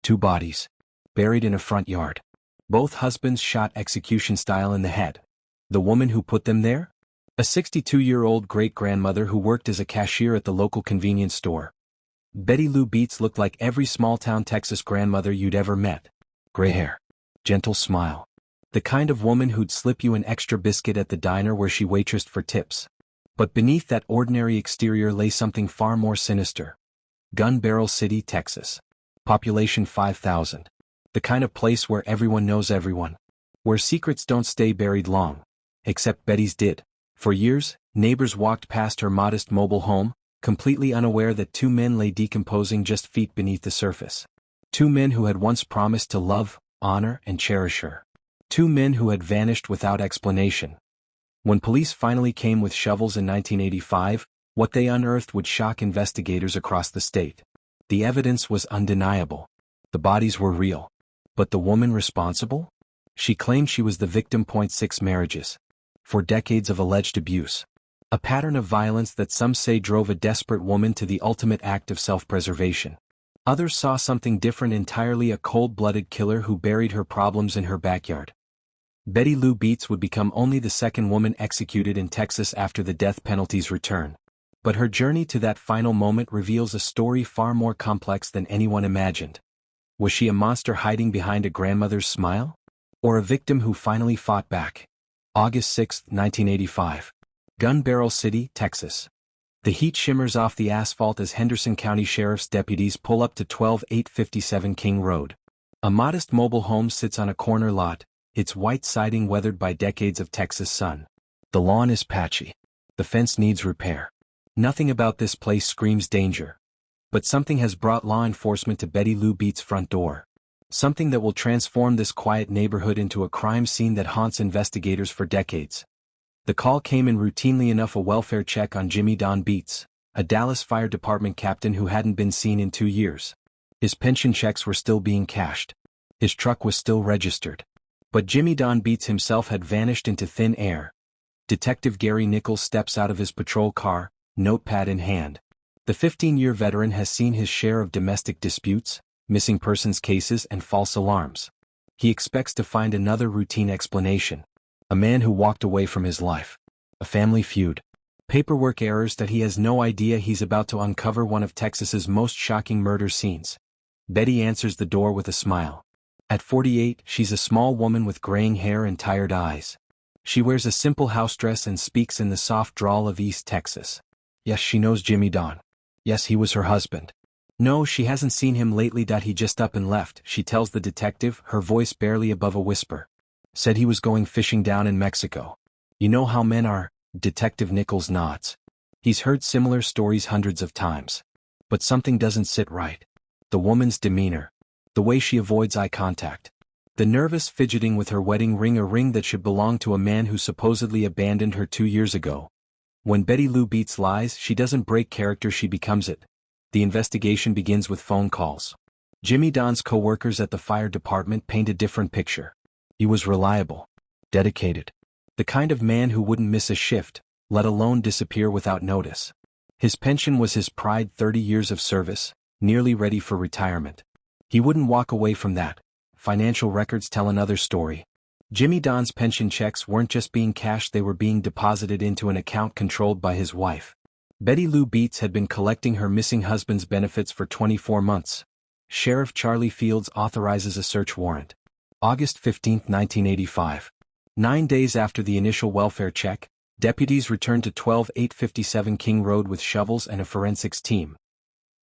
Two bodies. Buried in a front yard. Both husbands shot execution style in the head. The woman who put them there? A 62-year-old great-grandmother who worked as a cashier at the local convenience store. Betty Lou Beets looked like every small-town Texas grandmother you'd ever met. Gray hair. Gentle smile. The kind of woman who'd slip you an extra biscuit at the diner where she waitressed for tips. But beneath that ordinary exterior lay something far more sinister. Gun Barrel City, Texas. Population 5,000. The kind of place where everyone knows everyone. Where secrets don't stay buried long. Except Betty's did. For years, neighbors walked past her modest mobile home, completely unaware that two men lay decomposing just feet beneath the surface. Two men who had once promised to love, honor, and cherish her. Two men who had vanished without explanation. When police finally came with shovels in 1985, what they unearthed would shock investigators across the state. The evidence was undeniable. The bodies were real. But the woman responsible? She claimed she was the victim. 6 marriages. 4 decades of alleged abuse. A pattern of violence that some say drove a desperate woman to the ultimate act of self-preservation. Others saw something different entirely, a cold-blooded killer who buried her problems in her backyard. Betty Lou Beets would become only the second woman executed in Texas after the death penalty's return. But her journey to that final moment reveals a story far more complex than anyone imagined. Was she a monster hiding behind a grandmother's smile? Or a victim who finally fought back? August 6, 1985. Gun Barrel City, Texas. The heat shimmers off the asphalt as Henderson County Sheriff's deputies pull up to 12857 King Road. A modest mobile home sits on a corner lot, its white siding weathered by decades of Texas sun. The lawn is patchy. The fence needs repair. Nothing about this place screams danger. But something has brought law enforcement to Betty Lou Beets' front door. Something that will transform this quiet neighborhood into a crime scene that haunts investigators for decades. The call came in routinely enough: a welfare check on Jimmy Don Beets, a Dallas Fire Department captain who hadn't been seen in 2 years. His pension checks were still being cashed. His truck was still registered. But Jimmy Don Beets himself had vanished into thin air. Detective Gary Nichols steps out of his patrol car, notepad in hand. The 15-year veteran has seen his share of domestic disputes, missing persons cases, and false alarms. He expects to find another routine explanation. A man who walked away from his life. A family feud. Paperwork errors that he has no idea he's about to uncover. One of Texas's most shocking murder scenes. Betty answers the door with a smile. At 48, she's a small woman with graying hair and tired eyes. She wears a simple house dress and speaks in the soft drawl of East Texas. Yes, she knows Jimmy Don. Yes, he was her husband. No, she hasn't seen him lately. He just up and left, she tells the detective, her voice barely above a whisper. Said he was going fishing down in Mexico. You know how men are, Detective Nichols nods. He's heard similar stories hundreds of times. But something doesn't sit right. The woman's demeanor. The way she avoids eye contact. The nervous fidgeting with her wedding ring, a ring that should belong to a man who supposedly abandoned her 2 years ago. When Betty Lou Beets lies, she doesn't break character, she becomes it. The investigation begins with phone calls. Jimmy Don's co-workers at the fire department paint a different picture. He was reliable. Dedicated. The kind of man who wouldn't miss a shift, let alone disappear without notice. His pension was his pride, 30 years of service, nearly ready for retirement. He wouldn't walk away from that. Financial records tell another story. Jimmy Don's pension checks weren't just being cashed, they were being deposited into an account controlled by his wife. Betty Lou Beets had been collecting her missing husband's benefits for 24 months. Sheriff Charlie Fields authorizes a search warrant. August 15, 1985. 9 days after the initial welfare check, deputies return to 12857 King Road with shovels and a forensics team.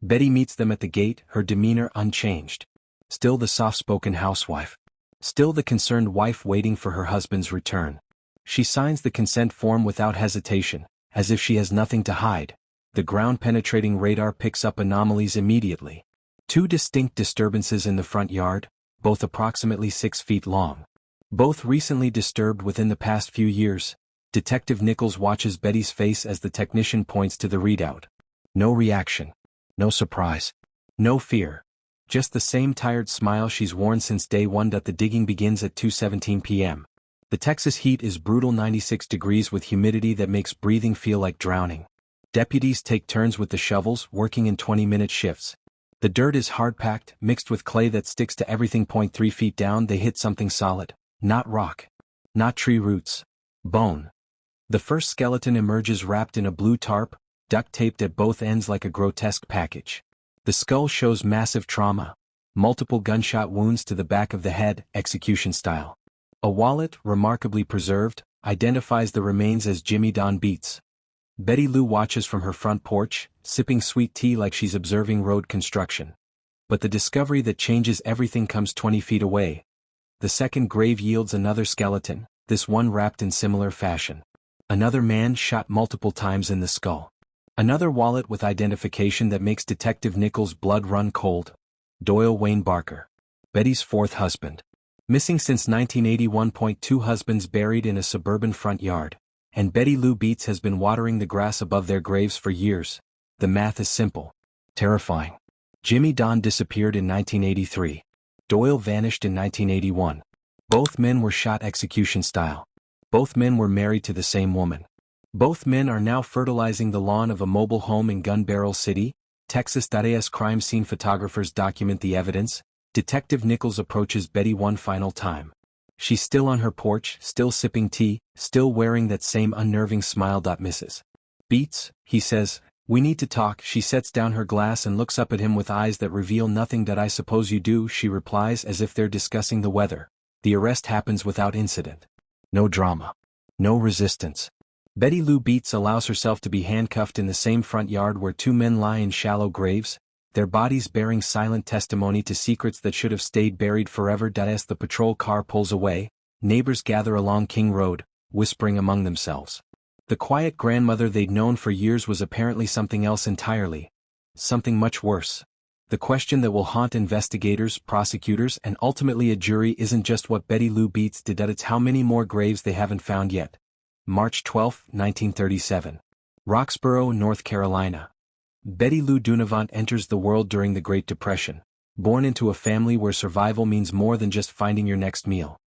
Betty meets them at the gate, her demeanor unchanged. Still the soft-spoken housewife. Still the concerned wife waiting for her husband's return. She signs the consent form without hesitation, as if she has nothing to hide. The ground-penetrating radar picks up anomalies immediately. 2 distinct disturbances in the front yard, both approximately 6 feet long. Both recently disturbed within the past few years. Detective Nichols watches Betty's face as the technician points to the readout. No reaction. No surprise. No fear. Just the same tired smile she's worn since day one. The digging begins at 2:17 p.m. The Texas heat is brutal, 96 degrees with humidity that makes breathing feel like drowning. Deputies take turns with the shovels, working in 20-minute shifts. The dirt is hard-packed, mixed with clay that sticks to everything. 3 feet down they hit something solid. Not rock. Not tree roots. Bone. The first skeleton emerges wrapped in a blue tarp, duct-taped at both ends like a grotesque package. The skull shows massive trauma. Multiple gunshot wounds to the back of the head, execution style. A wallet, remarkably preserved, identifies the remains as Jimmy Don Beets. Betty Lou watches from her front porch, sipping sweet tea like she's observing road construction. But the discovery that changes everything comes 20 feet away. The second grave yields another skeleton, this one wrapped in similar fashion. Another man shot multiple times in the skull. Another wallet with identification that makes Detective Nichols' blood run cold. Doyle Wayne Barker. Betty's fourth husband. Missing since 1981. 2 husbands buried in a suburban front yard. And Betty Lou Beets has been watering the grass above their graves for years. The math is simple. Terrifying. Jimmy Don disappeared in 1983. Doyle vanished in 1981. Both men were shot execution style. Both men were married to the same woman. Both men are now fertilizing the lawn of a mobile home in Gun Barrel City, Texas. As crime scene photographers document the evidence, Detective Nichols approaches Betty one final time. She's still on her porch, still sipping tea, still wearing that same unnerving smile. Mrs. Beets, he says, we need to talk. She sets down her glass and looks up at him with eyes that reveal nothing. I suppose you do, she replies as if they're discussing the weather. The arrest happens without incident. No drama. No resistance. Betty Lou Beets allows herself to be handcuffed in the same front yard where 2 men lie in shallow graves, their bodies bearing silent testimony to secrets that should have stayed buried forever. As the patrol car pulls away, neighbors gather along King Road, whispering among themselves. The quiet grandmother they'd known for years was apparently something else entirely. Something much worse. The question that will haunt investigators, prosecutors, and ultimately a jury isn't just what Betty Lou Beets did, it's how many more graves they haven't found yet. March 12, 1937. Roxborough, North Carolina. Betty Lou Dunavant enters the world during the Great Depression, born into a family where survival means more than just finding your next meal.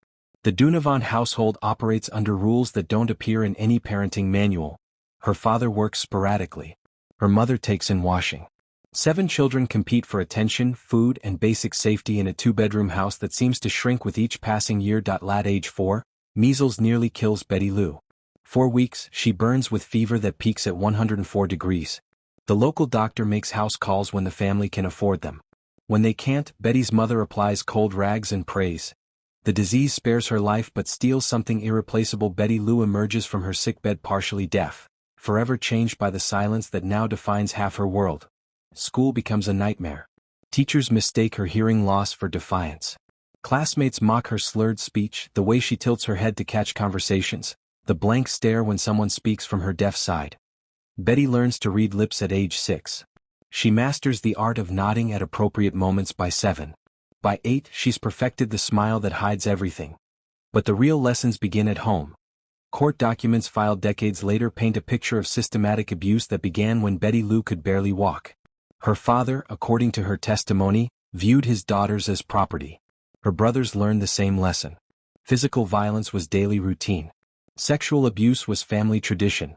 The Dunavant household operates under rules that don't appear in any parenting manual. Her father works sporadically. Her mother takes in washing. 7 children compete for attention, food, and basic safety in a 2-bedroom house that seems to shrink with each passing year. At age 4, measles nearly kills Betty Lou. 4 weeks, she burns with fever that peaks at 104 degrees. The local doctor makes house calls when the family can afford them. When they can't, Betty's mother applies cold rags and prays. The disease spares her life but steals something irreplaceable. Betty Lou emerges from her sickbed partially deaf, forever changed by the silence that now defines half her world. School becomes a nightmare. Teachers mistake her hearing loss for defiance. Classmates mock her slurred speech, the way she tilts her head to catch conversations, the blank stare when someone speaks from her deaf side. Betty learns to read lips at age 6. She masters the art of nodding at appropriate moments by 7. By 8, she's perfected the smile that hides everything. But the real lessons begin at home. Court documents filed decades later paint a picture of systematic abuse that began when Betty Lou could barely walk. Her father, according to her testimony, viewed his daughters as property. Her brothers learned the same lesson. Physical violence was daily routine. Sexual abuse was family tradition.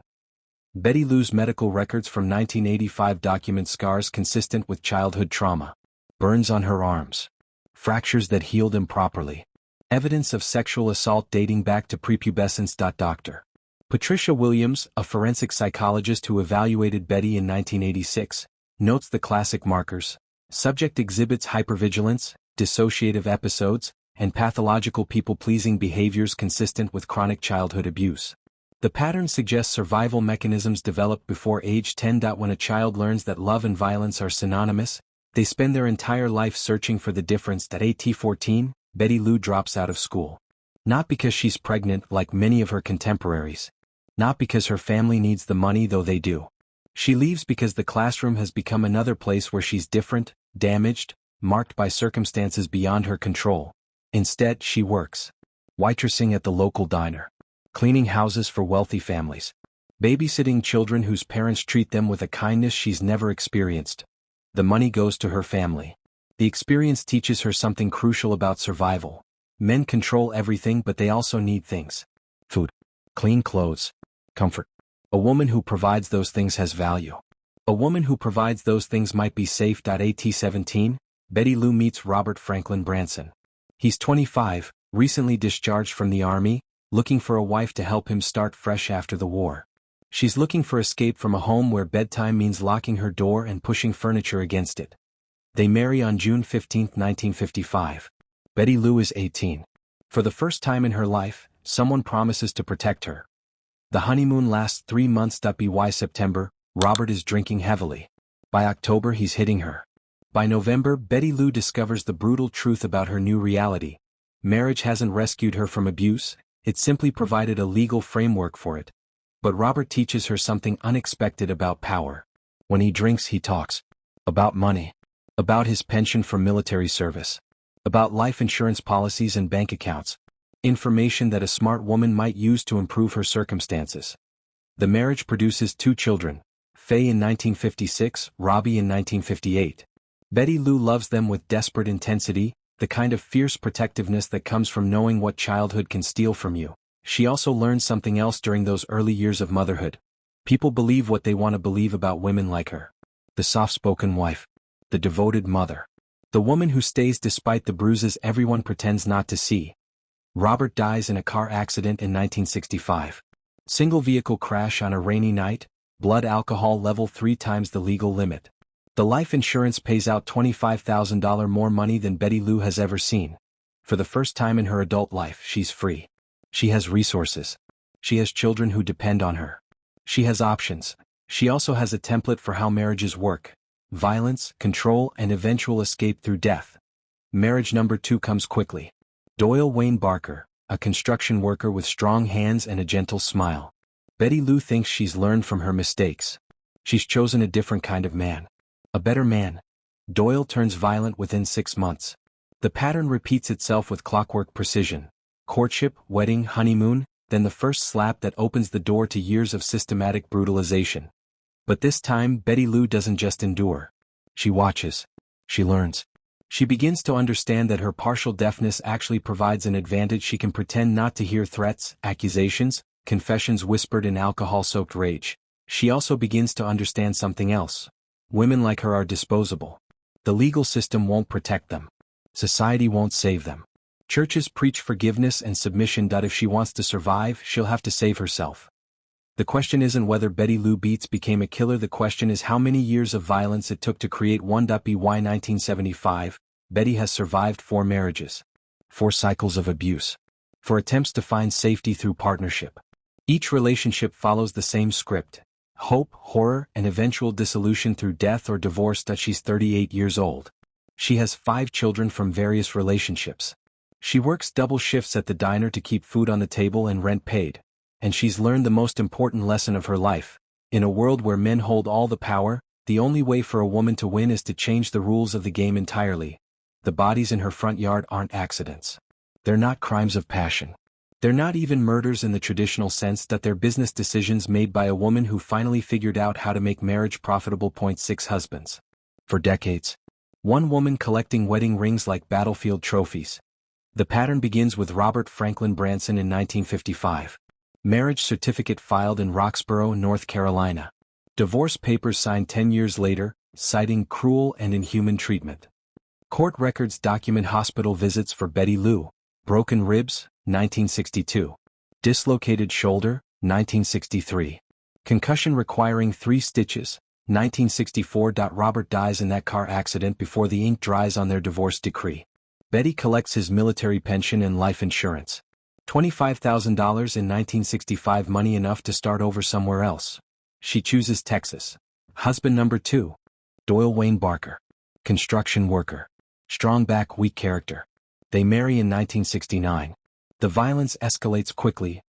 Betty Lou's medical records from 1985 document scars consistent with childhood trauma. Burns on her arms. Fractures that healed improperly. Evidence of sexual assault dating back to prepubescence. Dr. Patricia Williams, a forensic psychologist who evaluated Betty in 1986, notes the classic markers. Subject exhibits hypervigilance, dissociative episodes, and pathological people-pleasing behaviors consistent with chronic childhood abuse. The pattern suggests survival mechanisms developed before age 10. When a child learns that love and violence are synonymous, they spend their entire life searching for the difference. At age 14, Betty Lou drops out of school. Not because she's pregnant like many of her contemporaries. Not because her family needs the money, though they do. She leaves because the classroom has become another place where she's different, damaged, marked by circumstances beyond her control. Instead, she works. Waitressing at the local diner. Cleaning houses for wealthy families. Babysitting children whose parents treat them with a kindness she's never experienced. The money goes to her family. The experience teaches her something crucial about survival. Men control everything, but they also need things. Food. Clean clothes. Comfort. A woman who provides those things has value. A woman who provides those things might be safe. At 17, Betty Lou meets Robert Franklin Branson. He's 25, recently discharged from the army, looking for a wife to help him start fresh after the war. She's looking for escape from a home where bedtime means locking her door and pushing furniture against it. They marry on June 15, 1955. Betty Lou is 18. For the first time in her life, someone promises to protect her. The honeymoon lasts 3 months. By September, Robert is drinking heavily. By October, he's hitting her. By November, Betty Lou discovers the brutal truth about her new reality. Marriage hasn't rescued her from abuse, it simply provided a legal framework for it. But Robert teaches her something unexpected about power. When he drinks, he talks about money, about his pension from military service, about life insurance policies and bank accounts, information that a smart woman might use to improve her circumstances. The marriage produces 2 children, Faye in 1956, Robbie in 1958. Betty Lou loves them with desperate intensity, the kind of fierce protectiveness that comes from knowing what childhood can steal from you. She also learns something else during those early years of motherhood. People believe what they want to believe about women like her. The soft-spoken wife. The devoted mother. The woman who stays despite the bruises everyone pretends not to see. Robert dies in a car accident in 1965. Single vehicle crash on a rainy night, blood alcohol level 3 times the legal limit. The life insurance pays out $25,000 more money than Betty Lou has ever seen. For the first time in her adult life, she's free. She has resources. She has children who depend on her. She has options. She also has a template for how marriages work: violence, control, and eventual escape through death. Marriage number 2 comes quickly. Doyle Wayne Barker, a construction worker with strong hands and a gentle smile. Betty Lou thinks she's learned from her mistakes. She's chosen a different kind of man. A better man. Doyle turns violent within 6 months. The pattern repeats itself with clockwork precision. Courtship, wedding, honeymoon, then the first slap that opens the door to years of systematic brutalization. But this time, Betty Lou doesn't just endure. She watches. She learns. She begins to understand that her partial deafness actually provides an advantage. She can pretend not to hear threats, accusations, confessions whispered in alcohol-soaked rage. She also begins to understand something else. Women like her are disposable. The legal system won't protect them. Society won't save them. Churches preach forgiveness and submission. If she wants to survive, she'll have to save herself. The question isn't whether Betty Lou Beets became a killer, the question is how many years of violence it took to create one. By 1975, Betty has survived 4 marriages. 4 cycles of abuse. 4 attempts to find safety through partnership. Each relationship follows the same script: hope, horror, and eventual dissolution through death or divorce. She's 38 years old. She has 5 children from various relationships. She works double shifts at the diner to keep food on the table and rent paid. And she's learned the most important lesson of her life. In a world where men hold all the power, the only way for a woman to win is to change the rules of the game entirely. The bodies in her front yard aren't accidents. They're not crimes of passion. They're not even murders in the traditional sense. They're business decisions made by a woman who finally figured out how to make marriage profitable. 6 husbands. For decades. One woman collecting wedding rings like battlefield trophies. The pattern begins with Robert Franklin Branson in 1955. Marriage certificate filed in Roxborough, North Carolina. Divorce papers signed 10 years later, citing cruel and inhuman treatment. Court records document hospital visits for Betty Lou. Broken ribs, 1962. Dislocated shoulder, 1963. Concussion requiring 3 stitches, 1964. Robert dies in that car accident before the ink dries on their divorce decree. Betty collects his military pension and life insurance. $25,000 in 1965, money enough to start over somewhere else. She chooses Texas. Husband number 2. Doyle Wayne Barker. Construction worker. Strong back, weak character. They marry in 1969. The violence escalates quickly.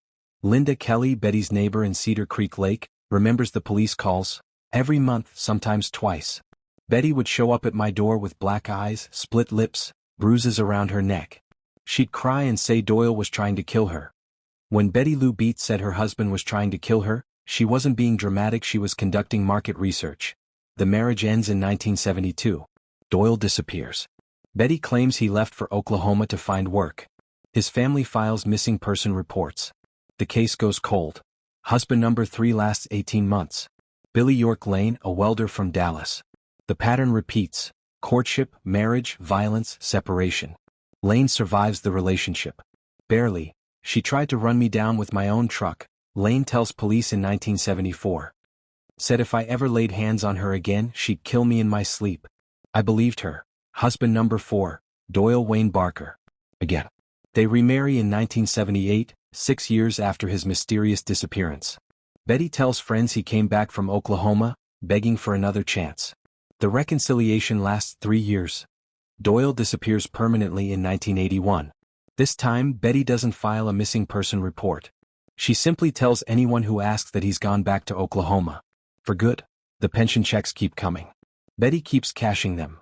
Linda Kelly, Betty's neighbor in Cedar Creek Lake, remembers the police calls. Every month, sometimes twice. Betty would show up at my door with black eyes, split lips, bruises around her neck. She'd cry and say Doyle was trying to kill her. When Betty Lou Beets said her husband was trying to kill her, she wasn't being dramatic, she was conducting market research. The marriage ends in 1972. Doyle disappears. Betty claims he left for Oklahoma to find work. His family files missing person reports. The case goes cold. Husband number 3 lasts 18 months. Billy York Lane, a welder from Dallas. The pattern repeats: courtship, marriage, violence, separation. Lane survives the relationship. Barely. She tried to run me down with my own truck, Lane tells police in 1974. Said if I ever laid hands on her again, she'd kill me in my sleep. I believed her. Husband number 4, Doyle Wayne Barker. Again. They remarry in 1978, 6 years after his mysterious disappearance. Betty tells friends he came back from Oklahoma, begging for another chance. The reconciliation lasts 3 years. Doyle disappears permanently in 1981. This time, Betty doesn't file a missing person report. She simply tells anyone who asks that he's gone back to Oklahoma. For good. The pension checks keep coming. Betty keeps cashing them.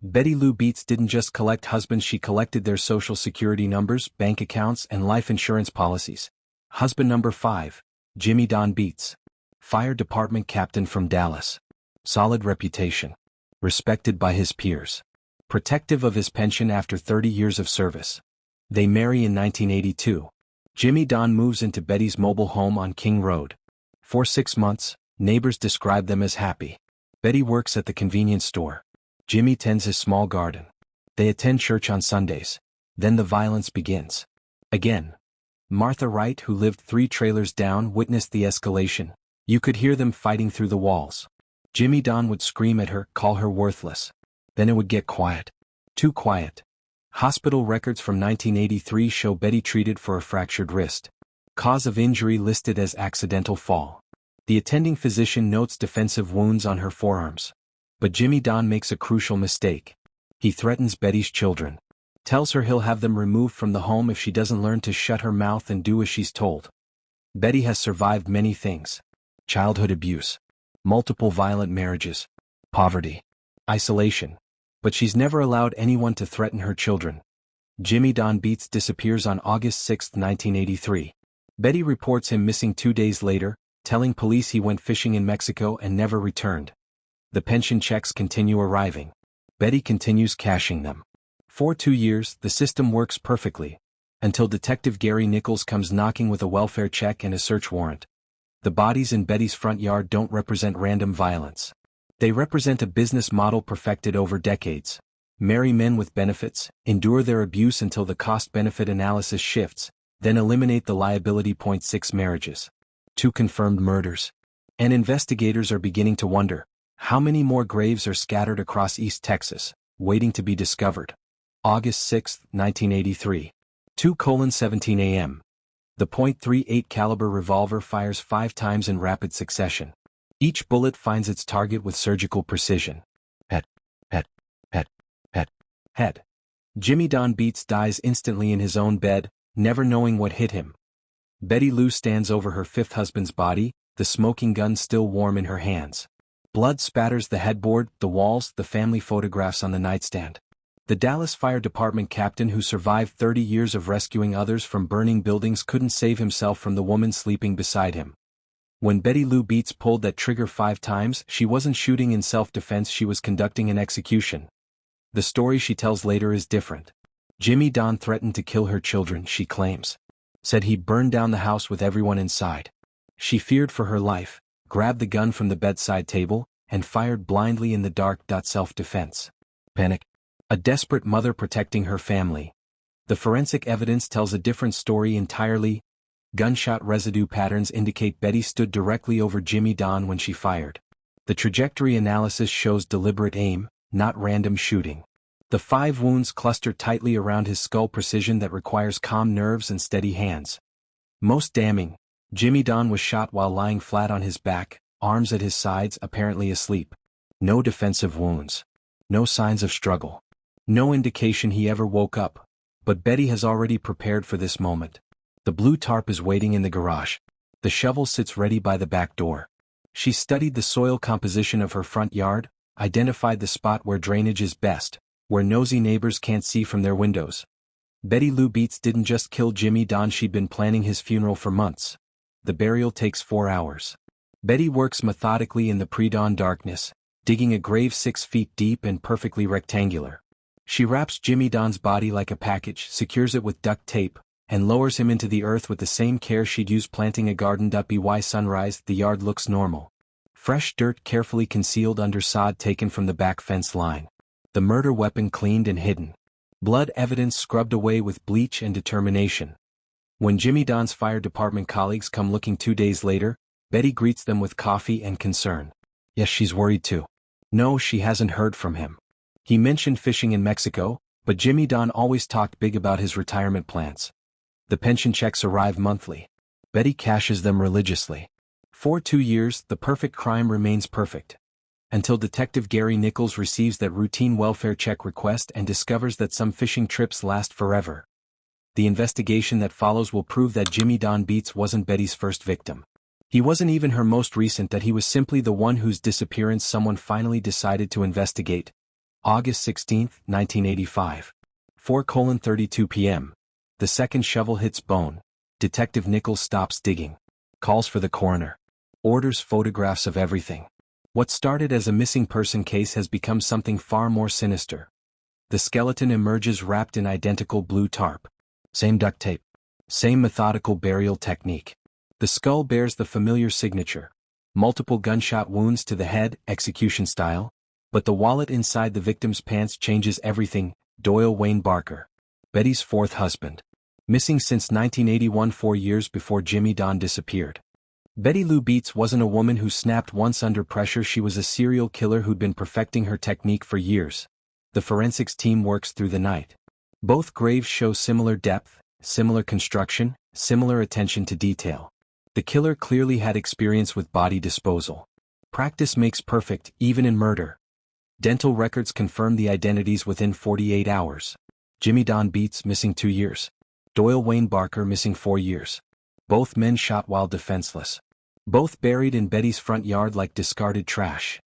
Betty Lou Beets didn't just collect husbands, she collected their social security numbers, bank accounts, and life insurance policies. Husband number 5, Jimmy Don Beets. Fire department captain from Dallas. Solid reputation. Respected by his peers. Protective of his pension after 30 years of service. They marry in 1982. Jimmy Don moves into Betty's mobile home on King Road. For 6 months, neighbors describe them as happy. Betty works at the convenience store. Jimmy tends his small garden. They attend church on Sundays. Then the violence begins. Again. Martha Wright, who lived 3 trailers down, witnessed the escalation. You could hear them fighting through the walls. Jimmy Don would scream at her, call her worthless. Then it would get quiet. Too quiet. Hospital records from 1983 show Betty treated for a fractured wrist. Cause of injury listed as accidental fall. The attending physician notes defensive wounds on her forearms. But Jimmy Don makes a crucial mistake. He threatens Betty's children. Tells her he'll have them removed from the home if she doesn't learn to shut her mouth and do as she's told. Betty has survived many things. Childhood abuse. Multiple violent marriages. Poverty. Isolation. But she's never allowed anyone to threaten her children. Jimmy Don Beets disappears on August 6, 1983. Betty reports him missing 2 days later, telling police he went fishing in Mexico and never returned. The pension checks continue arriving. Betty continues cashing them. For 2 years, the system works perfectly. Until Detective Gary Nichols comes knocking with a welfare check and a search warrant. The bodies in Betty's front yard don't represent random violence. They represent a business model perfected over decades. Marry men with benefits, endure their abuse until the cost-benefit analysis shifts, then eliminate the liability. 6 marriages. 2 confirmed murders. And investigators are beginning to wonder, how many more graves are scattered across East Texas, waiting to be discovered? August 6, 1983. 2:17 a.m. The .38 caliber revolver fires 5 times in rapid succession. Each bullet finds its target with surgical precision. Head. Head. Head. Head. Head. Jimmy Don Beets dies instantly in his own bed, never knowing what hit him. Betty Lou stands over her 5th husband's body, the smoking gun still warm in her hands. Blood spatters the headboard, the walls, the family photographs on the nightstand. The Dallas Fire Department captain who survived 30 years of rescuing others from burning buildings couldn't save himself from the woman sleeping beside him. When Betty Lou Beets pulled that trigger 5 times, she wasn't shooting in self-defense, she was conducting an execution. The story she tells later is different. Jimmy Don threatened to kill her children, she claims. Said he'd burn down the house with everyone inside. She feared for her life, grabbed the gun from the bedside table, and fired blindly in the dark. Self-defense. Panic. A desperate mother protecting her family. The forensic evidence tells a different story entirely. Gunshot residue patterns indicate Betty stood directly over Jimmy Don when she fired. The trajectory analysis shows deliberate aim, not random shooting. The 5 wounds cluster tightly around his skull, precision that requires calm nerves and steady hands. Most damning, Jimmy Don was shot while lying flat on his back, arms at his sides, apparently asleep. No defensive wounds. No signs of struggle. No indication he ever woke up. But Betty has already prepared for this moment. The blue tarp is waiting in the garage. The shovel sits ready by the back door. She's studied the soil composition of her front yard, identified the spot where drainage is best, where nosy neighbors can't see from their windows. Betty Lou Beets didn't just kill Jimmy Don, she'd been planning his funeral for months. The burial takes 4 hours. Betty works methodically in the pre-dawn darkness, digging a grave 6 feet deep and perfectly rectangular. She wraps Jimmy Don's body like a package, secures it with duct tape, and lowers him into the earth with the same care she'd use planting a garden. By sunrise, the yard looks normal. Fresh dirt carefully concealed under sod taken from the back fence line. The murder weapon cleaned and hidden. Blood evidence scrubbed away with bleach and determination. When Jimmy Don's fire department colleagues come looking 2 days later, Betty greets them with coffee and concern. Yes, she's worried too. No, she hasn't heard from him. He mentioned fishing in Mexico, but Jimmy Don always talked big about his retirement plans. The pension checks arrive monthly. Betty cashes them religiously. For 2 years, the perfect crime remains perfect. Until Detective Gary Nichols receives that routine welfare check request and discovers that some fishing trips last forever. The investigation that follows will prove that Jimmy Don Beets wasn't Betty's first victim. He wasn't even her most recent, that he was simply the one whose disappearance someone finally decided to investigate. August 16, 1985. 4:32 p.m. The second shovel hits bone. Detective Nichols stops digging. Calls for the coroner. Orders photographs of everything. What started as a missing person case has become something far more sinister. The skeleton emerges wrapped in identical blue tarp. Same duct tape. Same methodical burial technique. The skull bears the familiar signature. Multiple gunshot wounds to the head, execution style. But the wallet inside the victim's pants changes everything. Doyle Wayne Barker. Betty's fourth husband. Missing since 1981, 4 years before Jimmy Don disappeared. Betty Lou Beets wasn't a woman who snapped once under pressure. She was a serial killer who'd been perfecting her technique for years. The forensics team works through the night. Both graves show similar depth, similar construction, similar attention to detail. The killer clearly had experience with body disposal. Practice makes perfect, even in murder. Dental records confirm the identities within 48 hours. Jimmy Don Beets missing 2 years. Doyle Wayne Barker missing 4 years. Both men shot while defenseless. Both buried in Betty's front yard like discarded trash.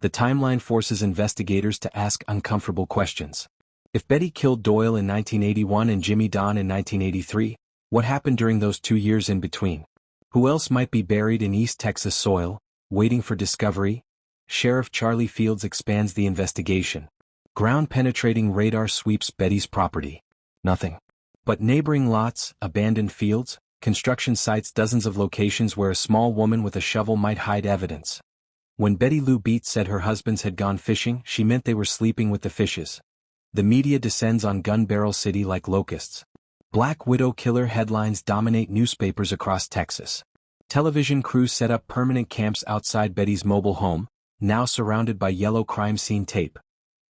The timeline forces investigators to ask uncomfortable questions. If Betty killed Doyle in 1981 and Jimmy Don in 1983, what happened during those 2 years in between? Who else might be buried in East Texas soil, waiting for discovery? Sheriff Charlie Fields expands the investigation. Ground-penetrating radar sweeps Betty's property. Nothing. But neighboring lots, abandoned fields, construction sites, dozens of locations where a small woman with a shovel might hide evidence. When Betty Lou Beets said her husbands had gone fishing, she meant they were sleeping with the fishes. The media descends on Gun Barrel City like locusts. Black Widow killer headlines dominate newspapers across Texas. Television crews set up permanent camps outside Betty's mobile home, now surrounded by yellow crime scene tape.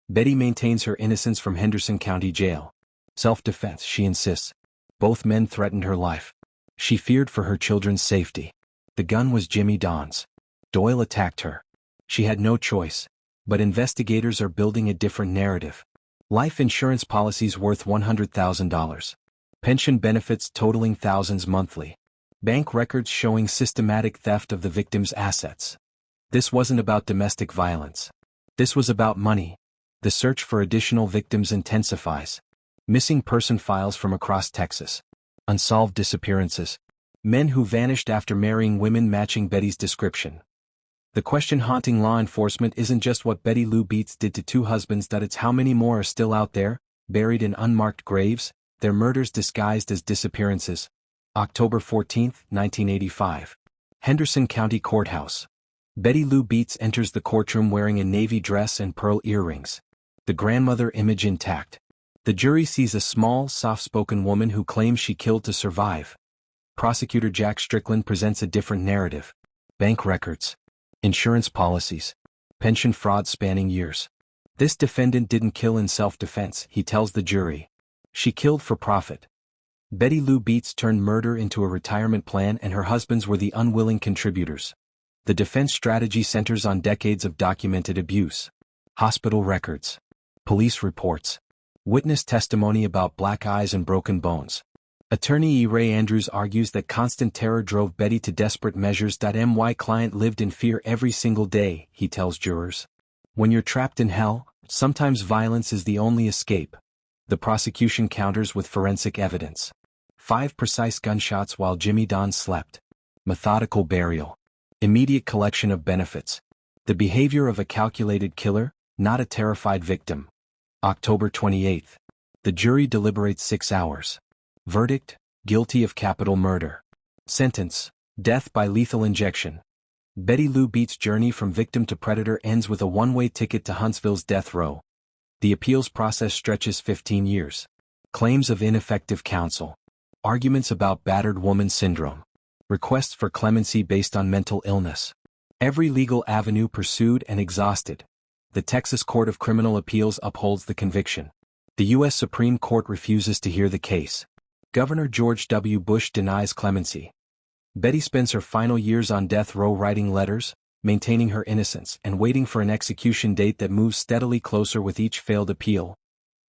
Betty maintains her innocence from Henderson County Jail. Self-defense, she insists. Both men threatened her life. She feared for her children's safety. The gun was Jimmy Don's. Doyle attacked her. She had no choice. But investigators are building a different narrative. Life insurance policies worth $100,000. Pension benefits totaling thousands monthly. Bank records showing systematic theft of the victim's assets. This wasn't about domestic violence. This was about money. The search for additional victims intensifies. Missing person files from across Texas. Unsolved disappearances. Men who vanished after marrying women matching Betty's description. The question haunting law enforcement isn't just what Betty Lou Beets did to 2 husbands, that it's how many more are still out there, buried in unmarked graves, their murders disguised as disappearances. October 14, 1985. Henderson County Courthouse. Betty Lou Beets enters the courtroom wearing a navy dress and pearl earrings. The grandmother image intact. The jury sees a small, soft-spoken woman who claims she killed to survive. Prosecutor Jack Strickland presents a different narrative. Bank records. Insurance policies. Pension fraud spanning years. This defendant didn't kill in self-defense, he tells the jury. She killed for profit. Betty Lou Beets turned murder into a retirement plan, and her husbands were the unwilling contributors. The defense strategy centers on decades of documented abuse. Hospital records. Police reports. Witness testimony about black eyes and broken bones. Attorney E. Ray Andrews argues that constant terror drove Betty to desperate measures. My client lived in fear every single day, he tells jurors. When you're trapped in hell, sometimes violence is the only escape. The prosecution counters with forensic evidence. 5 precise gunshots while Jimmy Don slept. Methodical burial. Immediate collection of benefits. The behavior of a calculated killer, not a terrified victim. October 28. The jury deliberates 6 hours. Verdict: guilty of capital murder. Sentence: death by lethal injection. Betty Lou Beets' journey from victim to predator ends with a one-way ticket to Huntsville's death row. The appeals process stretches 15 years. Claims of ineffective counsel. Arguments about battered woman syndrome. Requests for clemency based on mental illness. Every legal avenue pursued and exhausted. The Texas Court of Criminal Appeals upholds the conviction. The U.S. Supreme Court refuses to hear the case. Governor George W. Bush denies clemency. Betty spends her final years on death row writing letters, maintaining her innocence, and waiting for an execution date that moves steadily closer with each failed appeal.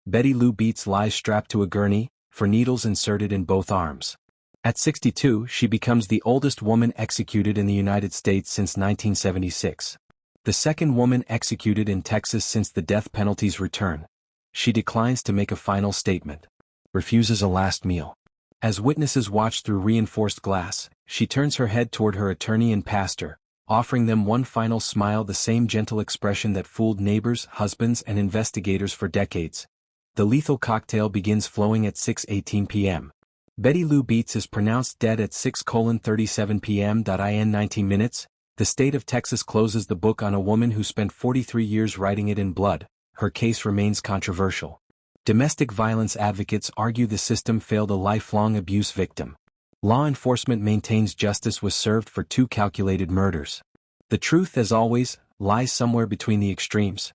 Betty Lou Beets lies strapped to a gurney, for needles inserted in both arms. At 62, she becomes the oldest woman executed in the United States since 1976. The second woman executed in Texas since the death penalty's return. She declines to make a final statement. Refuses a last meal. As witnesses watch through reinforced glass, she turns her head toward her attorney and pastor, offering them one final smile, the same gentle expression that fooled neighbors, husbands, and investigators for decades. The lethal cocktail begins flowing at 6:18 p.m. Betty Lou Beets is pronounced dead at 6:37 p.m. In 19 minutes, the state of Texas closes the book on a woman who spent 43 years writing it in blood. Her case remains controversial. Domestic violence advocates argue the system failed a lifelong abuse victim. Law enforcement maintains justice was served for 2 calculated murders. The truth, as always, lies somewhere between the extremes.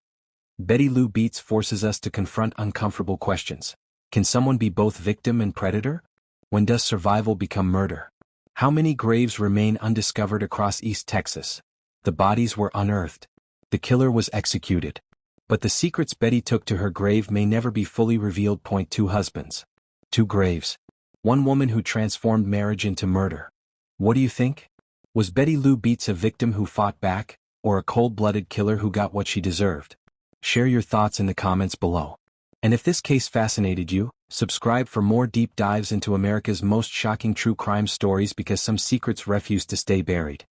Betty Lou Beets forces us to confront uncomfortable questions. Can someone be both victim and predator? When does survival become murder? How many graves remain undiscovered across East Texas? The bodies were unearthed. The killer was executed. But the secrets Betty took to her grave may never be fully revealed. 2 husbands. 2 graves. One woman who transformed marriage into murder. What do you think? Was Betty Lou Beets a victim who fought back, or a cold-blooded killer who got what she deserved? Share your thoughts in the comments below. And if this case fascinated you, subscribe for more deep dives into America's most shocking true crime stories, because some secrets refuse to stay buried.